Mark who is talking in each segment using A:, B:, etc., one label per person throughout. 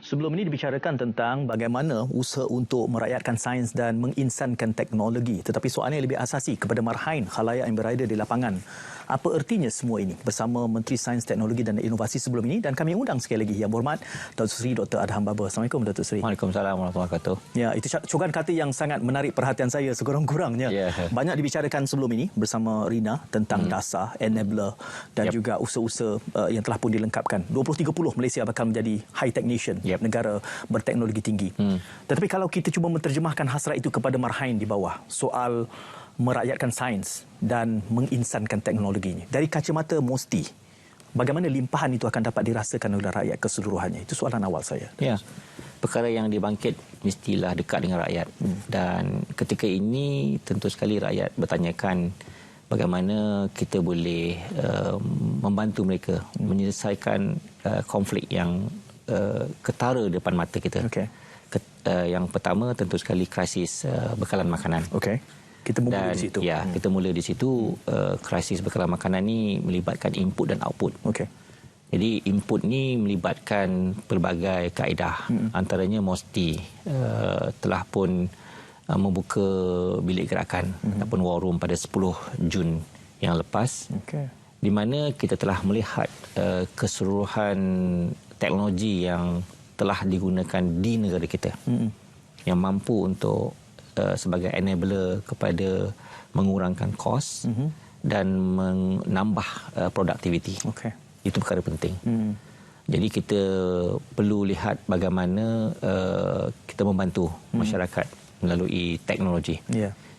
A: Sebelum ini dibicarakan tentang bagaimana usaha untuk merakyatkan sains dan menginsankan teknologi. Tetapi soalan yang lebih asasi kepada marhain khalayak yang berada di lapangan. Apa ertinya semua ini? Bersama Menteri Sains, Teknologi dan Inovasi sebelum ini. Dan kami undang sekali lagi Yang Berhormat Dr. Sri Dr. Adham Baba. Assalamualaikum Dr. Sri.
B: Waalaikumsalam warahmatullahi wabarakatuh.
A: Ya, itu cogan kata yang sangat menarik perhatian saya sekurang-kurangnya. Banyak dibicarakan sebelum ini bersama Rina tentang dasar, enabler dan juga usaha-usaha yang telah pun dilengkapkan. 2030 Malaysia bakal menjadi high-tech nation, negara berteknologi tinggi. Tetapi kalau kita cuba menterjemahkan hasrat itu kepada marhain di bawah, soal merakyatkan sains dan menginsankan teknologi ini, dari kacamata Mosti, bagaimana limpahan itu akan dapat dirasakan oleh rakyat keseluruhannya? Itu soalan awal saya.
B: Ya, perkara yang dibangkit mestilah dekat dengan rakyat. Dan ketika ini tentu sekali rakyat bertanyakan bagaimana kita boleh membantu mereka menyelesaikan konflik yang ketara depan mata kita. Yang pertama tentu sekali krisis bekalan makanan.
A: Kita mula di situ.
B: Ya, kita mula di situ. Krisis bekalan makanan ni melibatkan input dan output. Jadi input ni melibatkan pelbagai kaedah. Antaranya Mosti telah pun membuka bilik gerakan ataupun war room pada 10 Jun yang lepas. Di mana kita telah melihat keseluruhan teknologi yang telah digunakan di negara kita. Yang mampu untuk sebagai enabler kepada mengurangkan kos dan menambah produktiviti. Itu perkara penting. Jadi kita perlu lihat bagaimana kita membantu masyarakat melalui teknologi.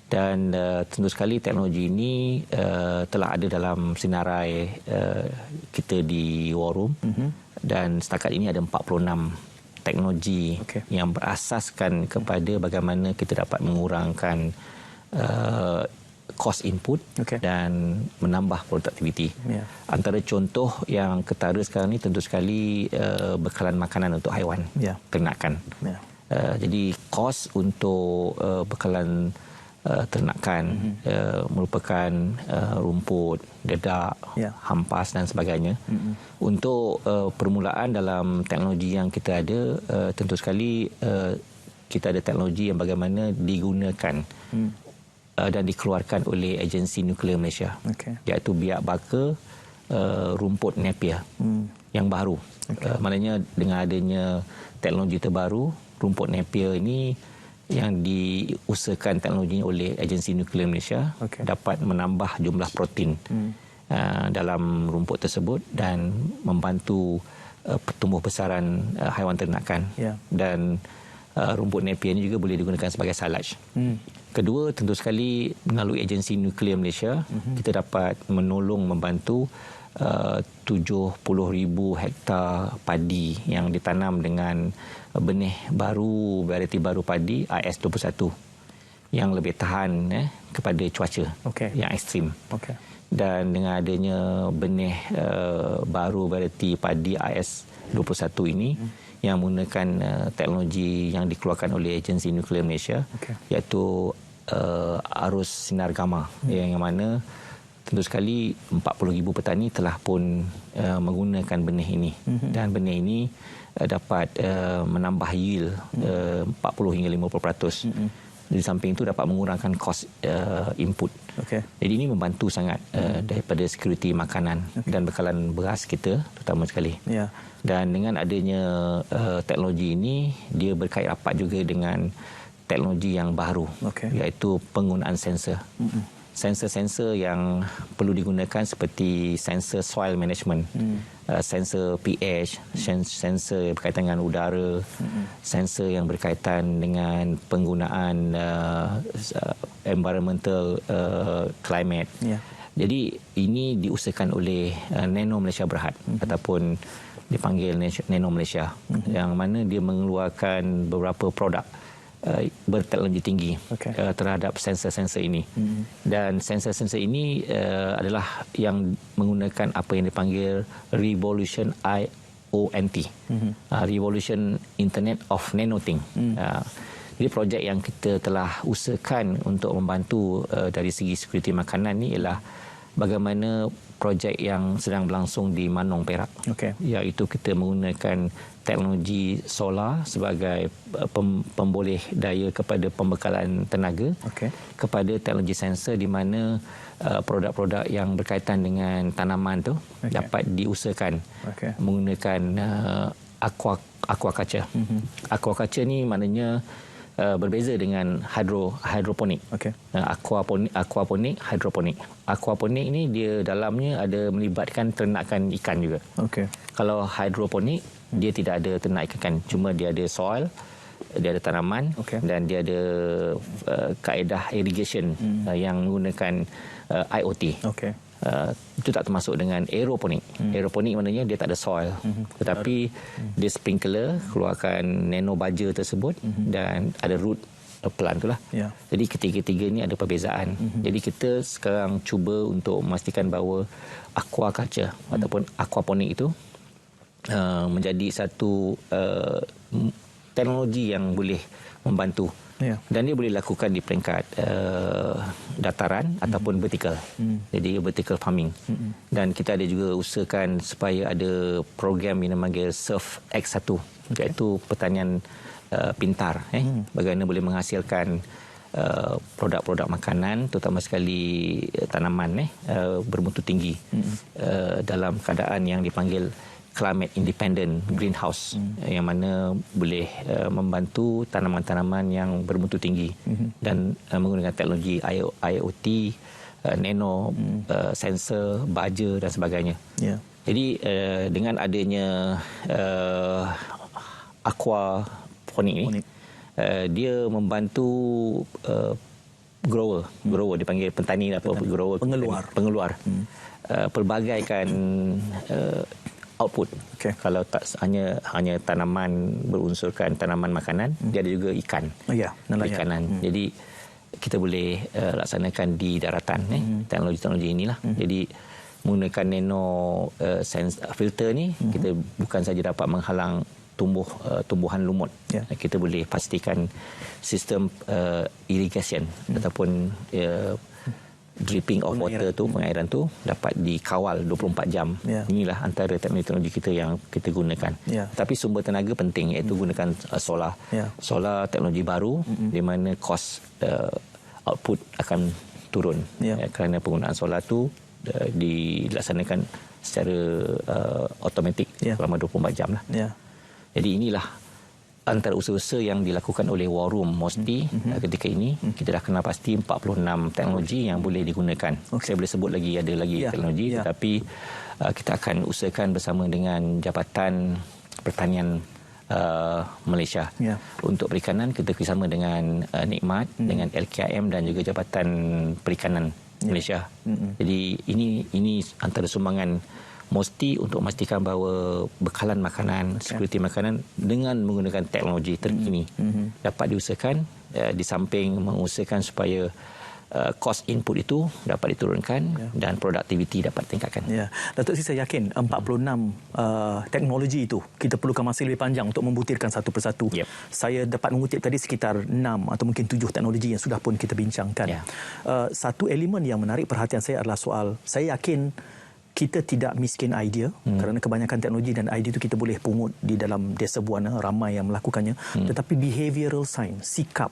B: Dan tentu sekali teknologi ini telah ada dalam senarai kita di War Room. Dan setakat ini ada 46 teknologi yang berasaskan kepada bagaimana kita dapat mengurangkan cost input dan menambah produktiviti. Antara contoh yang ketara sekarang ni tentu sekali bekalan makanan untuk haiwan ternakan. Jadi kos untuk bekalan ternakan merupakan rumput, dedak, hampas dan sebagainya. Untuk permulaan dalam teknologi yang kita ada, tentu sekali kita ada teknologi yang bagaimana digunakan dan dikeluarkan oleh Agensi Nuklear Malaysia, iaitu biak baka rumput Napier yang baru. Maknanya dengan adanya teknologi terbaru, rumput Napier ini yang diusahakan teknologinya oleh Agensi Nuklear Malaysia dapat menambah jumlah protein dalam rumput tersebut dan membantu pertumbuh besaran haiwan ternakan. Dan rumput Napier ini juga boleh digunakan sebagai silage. Kedua, tentu sekali melalui Agensi Nuklear Malaysia kita dapat menolong membantu 70,000 hektar padi yang ditanam dengan benih baru, varieti baru padi IS21 yang lebih tahan kepada cuaca yang ekstrim. Dan dengan adanya benih baru varieti padi IS21 ini yang menggunakan teknologi yang dikeluarkan oleh Agensi Nuklear Malaysia, iaitu arus sinar gamma, yang mana tentu sekali 40,000 petani telah pun menggunakan benih ini. Dan benih ini dapat menambah yield 40 hingga 50%. Di samping itu dapat mengurangkan kos input. Jadi ini membantu sangat daripada security makanan dan bekalan beras kita terutama sekali. Dan dengan adanya teknologi ini, dia berkait rapat juga dengan teknologi yang baru, iaitu penggunaan sensor. Sensor-sensor yang perlu digunakan seperti sensor soil management, sensor pH, sensor yang berkaitan dengan udara, sensor yang berkaitan dengan penggunaan environmental climate. Jadi ini diusahakan oleh Nano Malaysia Berhad ataupun dipanggil Nano Malaysia, yang mana dia mengeluarkan beberapa produk berteknologi tinggi terhadap sensor-sensor ini. Dan sensor-sensor ini adalah yang menggunakan apa yang dipanggil Revolution IoT, Revolution Internet of Nanothing. Jadi projek yang kita telah usahakan untuk membantu dari segi security makanan ni ialah bagaimana projek yang sedang berlangsung di Manong, Perak. Iaitu kita menggunakan teknologi solar sebagai pemboleh daya kepada pembekalan tenaga kepada teknologi sensor di mana produk-produk yang berkaitan dengan tanaman tu dapat diusahakan menggunakan aquaculture. Aquaculture ni maknanya berbeza dengan hidroponik. Aquaponik, hidroponik. Aquaponik ni dia dalamnya ada melibatkan ternakan ikan juga. Kalau hidroponik dia tidak ada ternak ikan, cuma dia ada soil, dia ada tanaman dan dia ada kaedah irrigation yang menggunakan IoT. Itu tak termasuk dengan aeroponik. Aeroponik maknanya dia tak ada soil, tetapi dia sprinkler keluarkan nano baja tersebut dan ada root plant itulah. Jadi ketiga-tiga ni ada perbezaan. Jadi kita sekarang cuba untuk memastikan bahawa aquaculture ataupun aquaponik itu menjadi satu teknologi yang boleh membantu. Dan dia boleh dilakukan di peringkat dataran ataupun vertikal. Jadi vertical farming. Dan kita ada juga usahakan supaya ada program yang dipanggil Surf X1, iaitu pertanian pintar. Bagaimana boleh menghasilkan produk-produk makanan, terutama sekali tanaman bermutu tinggi dalam keadaan yang dipanggil climate independent greenhouse, yang mana boleh membantu tanaman-tanaman yang bermutu tinggi dan menggunakan teknologi IoT, nano sensor, baja dan sebagainya. Jadi dengan adanya aquaponik ni, dia membantu grower dipanggil pentani atau grower, pengeluar pelbagaikan output. Kalau tak hanya tanaman berunsurkan tanaman makanan, dia ada juga ikan. Perikanan. Jadi kita boleh laksanakan di daratan teknologi-teknologi inilah. Jadi menggunakan nano filter ni, kita bukan saja dapat menghalang tumbuhan lumut. Kita boleh pastikan sistem irrigation ataupun dripping of water tu, pengairan tu dapat dikawal 24 jam. Inilah antara teknologi kita yang kita gunakan. Tapi sumber tenaga penting, iaitu gunakan solar. Solar teknologi baru di mana kos output akan turun kerana penggunaan solar tu dilaksanakan secara automatik selama 24 jam lah. Jadi inilah antara usaha-usaha yang dilakukan oleh War Room MOSTI ketika ini. Kita dah kenal pasti 46 teknologi yang boleh digunakan. Saya boleh sebut lagi, ada lagi teknologi, tetapi kita akan usahakan bersama dengan Jabatan Pertanian Malaysia. Untuk perikanan kita bersama dengan Nikmat, dengan LKM dan juga Jabatan Perikanan Malaysia. Jadi ini antara sumbangan MOSTI untuk memastikan bahawa bekalan makanan, security makanan dengan menggunakan teknologi terkini dapat diusahakan, di samping mengusahakan supaya cost input itu dapat diturunkan dan produktiviti dapat tingkatkan.
A: Datuk Sri, saya yakin 46 teknologi itu kita perlukan masa lebih panjang untuk membutirkan satu persatu. Saya dapat mengutip tadi sekitar 6 atau mungkin 7 teknologi yang sudah pun kita bincangkan. Satu elemen yang menarik perhatian saya adalah soal, saya yakin kita tidak miskin idea kerana kebanyakan teknologi dan idea itu kita boleh pungut di dalam desa buana, ramai yang melakukannya, tetapi behavioral science, sikap,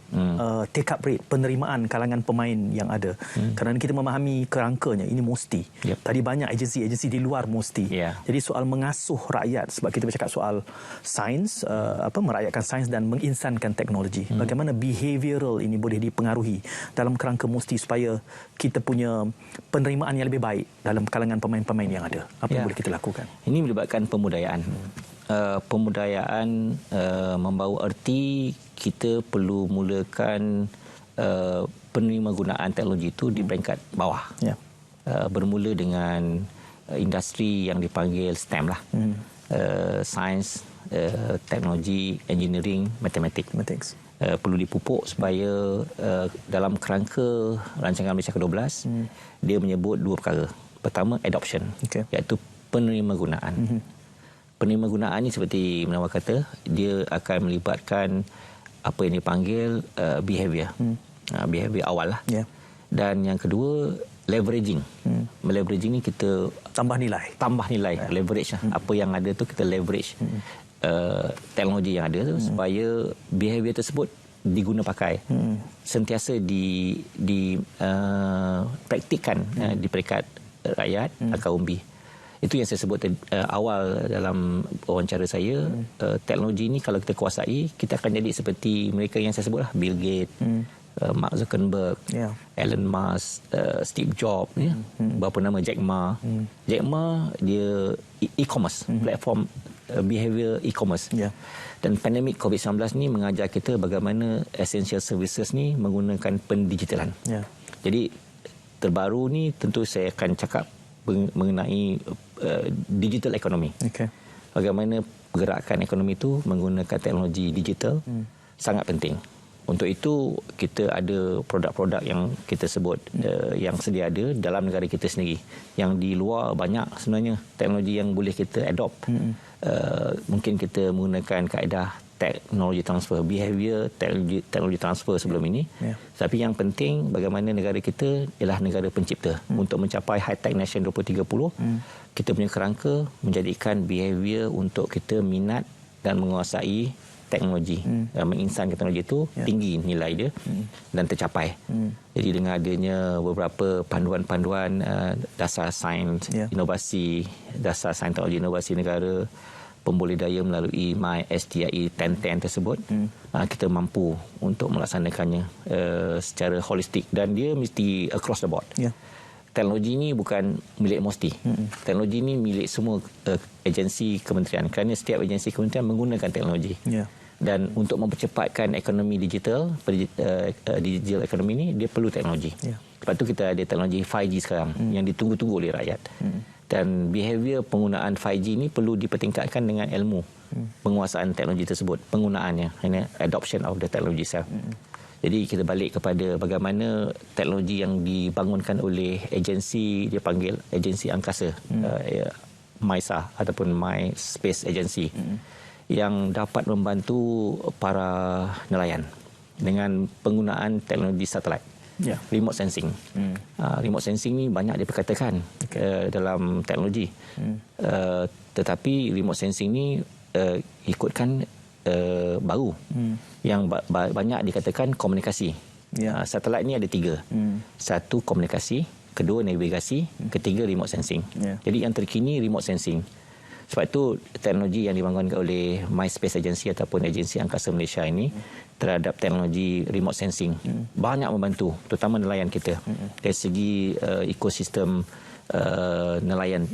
A: take up rate, penerimaan kalangan pemain yang ada, kerana kita memahami kerangkanya ini MOSTI. Tadi banyak agensi di luar MOSTI. Jadi soal mengasuh rakyat, sebab kita bercakap soal sains, merakyatkan sains dan menginsankan teknologi, bagaimana behavioral ini boleh dipengaruhi dalam kerangka MOSTI supaya kita punya penerimaan yang lebih baik dalam kalangan pemain yang ada. Apa yang boleh kita lakukan?
B: Ini melibatkan pemudayaan. Pemudayaan membawa erti kita perlu mulakan penerima gunaan teknologi itu di peringkat bawah. Bermula dengan industri yang dipanggil STEM lah. Sains, teknologi, engineering, matematik. Perlu dipupuk supaya dalam kerangka rancangan Malaysia ke-12 dia menyebut dua perkara. Pertama, adoption, iaitu penerima gunaan. Penerima gunaan ini seperti Menawar kata, dia akan melibatkan apa yang dipanggil behavior. Behavior awal lah. Dan yang kedua, leveraging. Leveraging ni kita
A: tambah nilai,
B: leverage lah. Apa yang ada tu kita leverage teknologi yang ada tu supaya behavior tersebut diguna pakai, sentiasa dipraktikkan di peringkat rakyat atau umbi. Itu yang saya sebut awal dalam wawancara saya. Teknologi ini kalau kita kuasai, kita akan jadi seperti mereka yang saya sebutlah, Bill Gates, Mark Zuckerberg, Elon Musk, Steve Jobs, berapa nama, Jack Ma. Jack Ma dia e-commerce, platform behavior e-commerce. Dan pandemik COVID-19 ni mengajar kita bagaimana essential services ni menggunakan pendigitalan. Jadi terbaru ni tentu saya akan cakap mengenai digital economy. Bagaimana pergerakan ekonomi itu menggunakan teknologi digital sangat penting. Untuk itu kita ada produk-produk yang kita sebut yang sedia ada dalam negara kita sendiri. Yang di luar banyak sebenarnya teknologi yang boleh kita adopt. Mungkin kita menggunakan kaedah teknologi transfer, behavior teknologi transfer sebelum ini. Tapi yang penting bagaimana negara kita ialah negara pencipta. Untuk mencapai high-tech nation 2030, kita punya kerangka menjadikan behavior untuk kita minat dan menguasai teknologi. Menginsan teknologi itu tinggi nilai dia dan tercapai. Jadi dengan adanya beberapa panduan-panduan dasar sains inovasi, dasar sains teknologi inovasi negara, pemboleh daya melalui MySTIE 1010 tersebut, kita mampu untuk melaksanakannya secara holistik dan dia mesti across the board. Teknologi ini bukan milik MOSTI. Teknologi ini milik semua agensi kementerian, kerana setiap agensi kementerian menggunakan teknologi. Dan untuk mempercepatkan ekonomi digital, digital ekonomi ini, dia perlu teknologi. Sebab tu kita ada teknologi 5G sekarang yang ditunggu-tunggu oleh rakyat. Dan behavior penggunaan 5G ini perlu dipertingkatkan dengan ilmu penguasaan teknologi tersebut, penggunaannya, adoption of the technology itself. Jadi kita balik kepada bagaimana teknologi yang dibangunkan oleh agensi, dia panggil agensi angkasa, MISA ataupun My Space Agency, yang dapat membantu para nelayan dengan penggunaan teknologi satelit. Remote sensing. Remote sensing ni banyak diperkatakan dalam teknologi. Tetapi remote sensing ni ikutkan baru. Yang banyak dikatakan komunikasi. Satelit ni ada 3. Satu komunikasi, kedua navigasi, ketiga remote sensing. Jadi yang terkini remote sensing. Sebab itu teknologi yang dibangunkan oleh My Space Agency ataupun Agensi Angkasa Malaysia ini terhadap teknologi remote sensing banyak membantu, terutama nelayan kita dari segi ekosistem nelayan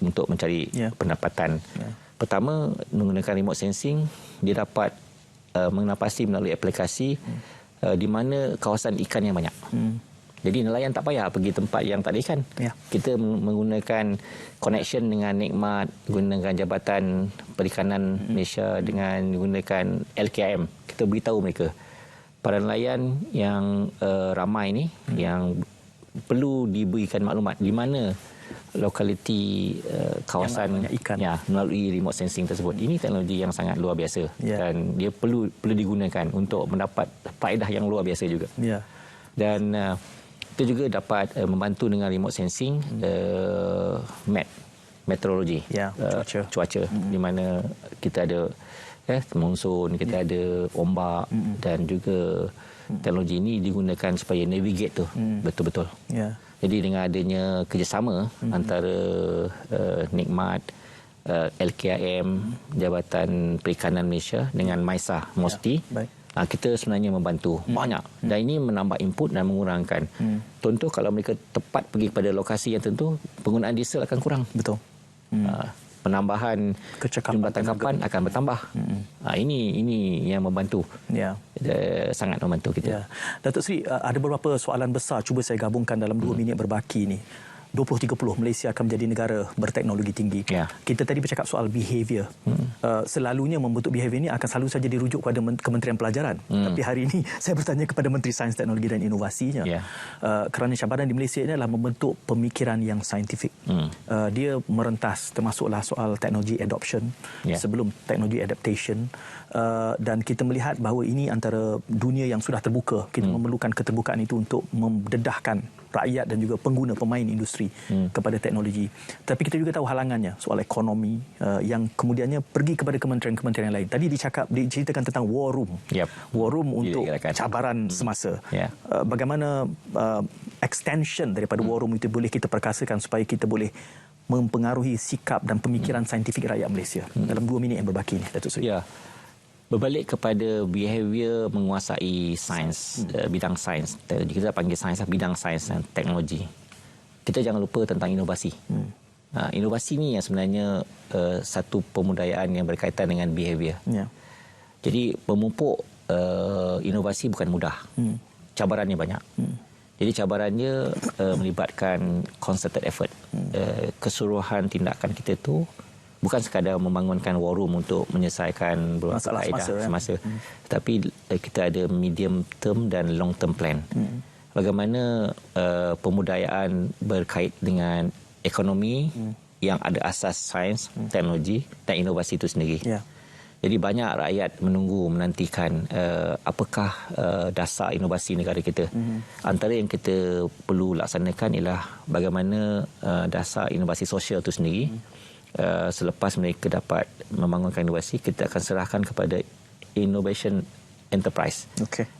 B: untuk mencari pendapatan. Pertama, menggunakan remote sensing, dia dapat menapasi melalui aplikasi di mana kawasan ikan yang banyak. Jadi nelayan tak payah pergi tempat yang tak ada ikan. Kita menggunakan connection dengan Nikmat, gunakan Jabatan Perikanan Malaysia dengan menggunakan LKM. Kita beritahu mereka, para nelayan yang ramai ni, yang perlu diberikan maklumat di mana lokaliti kawasan ikan melalui remote sensing tersebut. Ini teknologi yang sangat luar biasa dan dia perlu digunakan untuk mendapat faedah yang luar biasa juga. Dan kita juga dapat membantu dengan remote sensing meteorologi, cuaca, di mana kita ada monsun, kita ada ombak, dan juga teknologi ini digunakan supaya navigate tu betul-betul. Jadi dengan adanya kerjasama antara Nikmat, LKM, Jabatan Perikanan Malaysia dengan MISA, MOSTI, kita sebenarnya membantu banyak. Dan ini menambah input dan mengurangkan. Contoh, kalau mereka tepat pergi kepada lokasi yang tentu, penggunaan diesel akan kurang.
A: Betul.
B: Penambahan jumlah tangkapan akan bertambah. Ini yang membantu. Sangat membantu kita.
A: Datuk Seri, ada beberapa soalan besar cuba saya gabungkan dalam 2 minit berbaki ini. 2030 Malaysia akan menjadi negara berteknologi tinggi. Kita tadi bercakap soal behavior. Selalunya membentuk behavior ini akan selalu saja dirujuk kepada Kementerian Pelajaran. Tapi hari ini saya bertanya kepada Menteri Sains, Teknologi dan Inovasinya. Kerana cabaran di Malaysia ini adalah membentuk pemikiran yang saintifik. Dia merentas termasuklah soal teknologi adoption sebelum teknologi adaptation. Dan kita melihat bahawa ini antara dunia yang sudah terbuka. Kita memerlukan keterbukaan itu untuk mendedahkan rakyat dan juga pengguna pemain industri kepada teknologi. Tapi kita juga tahu halangannya soal ekonomi yang kemudiannya pergi kepada kementerian-kementerian lain. Tadi diceritakan tentang war room. War room untuk cabaran semasa. Bagaimana extension daripada war room itu boleh kita perkasakan supaya kita boleh mempengaruhi sikap dan pemikiran saintifik rakyat Malaysia. Dalam 2 minit yang berbaki ini, Datuk Seri.
B: Berbalik kepada behavior menguasai sains, bidang sains. Kita panggil sains bidang sains dan teknologi. Kita jangan lupa tentang inovasi. Inovasi ni yang sebenarnya satu pemudayaan yang berkaitan dengan behavior. Jadi memupuk inovasi bukan mudah. Cabarannya banyak. Jadi cabarannya melibatkan concerted effort. Keseluruhan tindakan kita tu bukan sekadar membangunkan war room untuk menyelesaikan
A: masalah
B: semasa. Tetapi kita ada medium term dan long term plan. Bagaimana pemudayaan berkait dengan ekonomi yang ada asas sains, teknologi dan inovasi itu sendiri. Jadi banyak rakyat menantikan apakah dasar inovasi negara kita. Antara yang kita perlu laksanakan ialah bagaimana dasar inovasi sosial itu sendiri. Selepas mereka dapat membangunkan inovasi, kita akan serahkan kepada innovation enterprise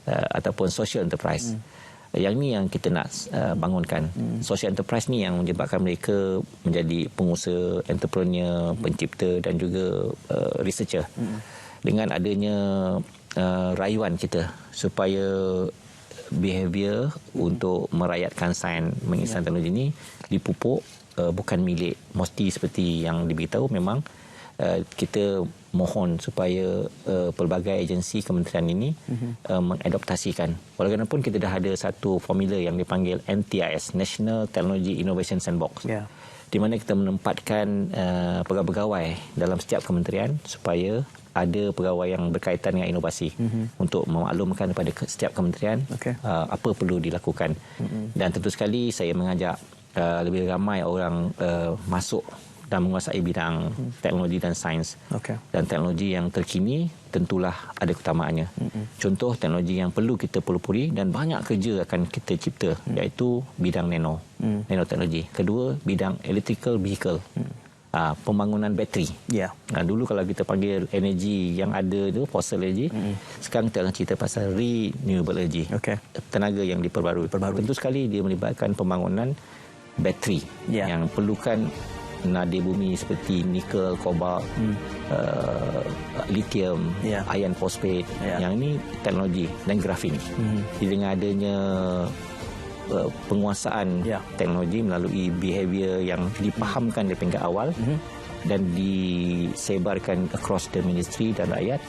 B: ataupun social enterprise. Yang ni yang kita nak bangunkan. Social enterprise ni yang menyebabkan mereka menjadi pengusaha, entrepreneur, pencipta dan juga researcher. Dengan adanya rayuan kita supaya behavior untuk merakyatkan sains mengisahkan teknologi ini dipupuk, bukan milik mesti seperti yang diberitahu. Memang kita mohon supaya pelbagai agensi kementerian ini mengadoptasikan. Walaupun kita dah ada satu formula yang dipanggil NTIS, National Technology Innovation Sandbox, di mana kita menempatkan pegawai-pegawai dalam setiap kementerian supaya ada pegawai yang berkaitan dengan inovasi untuk memaklumkan kepada setiap kementerian apa perlu dilakukan. Dan tentu sekali saya mengajak lebih ramai orang masuk dan menguasai bidang teknologi dan sains. Dan teknologi yang terkini tentulah ada keutamaannya. Contoh teknologi yang perlu kita pelupuri dan banyak kerja akan kita cipta, iaitu bidang nanoteknologi. Kedua, bidang electrical vehicle. Pembangunan bateri. Dulu kalau kita panggil energi yang ada itu fossil energy, sekarang kita akan cerita pasal renewable energy. Tenaga yang diperbarui. Tentu sekali dia melibatkan pembangunan bateri yang perlukan nadi bumi seperti nikel, kobalt, lithium, iron phosphate. Yang ini teknologi dan grafin. Jadi dengan adanya penguasaan teknologi melalui behavior yang dipahamkan dari tingkat awal dan disebarkan across the ministry dan rakyat,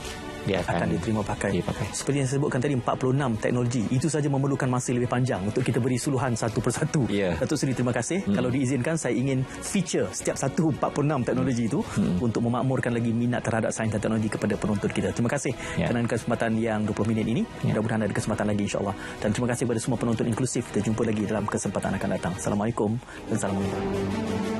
B: dia akan
A: diterima pakai. Seperti yang saya sebutkan tadi, 46 teknologi. Itu saja memerlukan masa lebih panjang untuk kita beri suluhan satu persatu. Datuk Seri, terima kasih. Kalau diizinkan, saya ingin feature setiap satu 46 teknologi itu untuk memakmurkan lagi minat terhadap sains dan teknologi kepada penonton kita. Terima kasih kerana kesempatan yang 20 minit ini. Mudah-mudahan ada kesempatan lagi, insya-Allah. Dan terima kasih kepada semua penonton inklusif. Kita jumpa lagi dalam kesempatan akan datang. Assalamualaikum dan salam.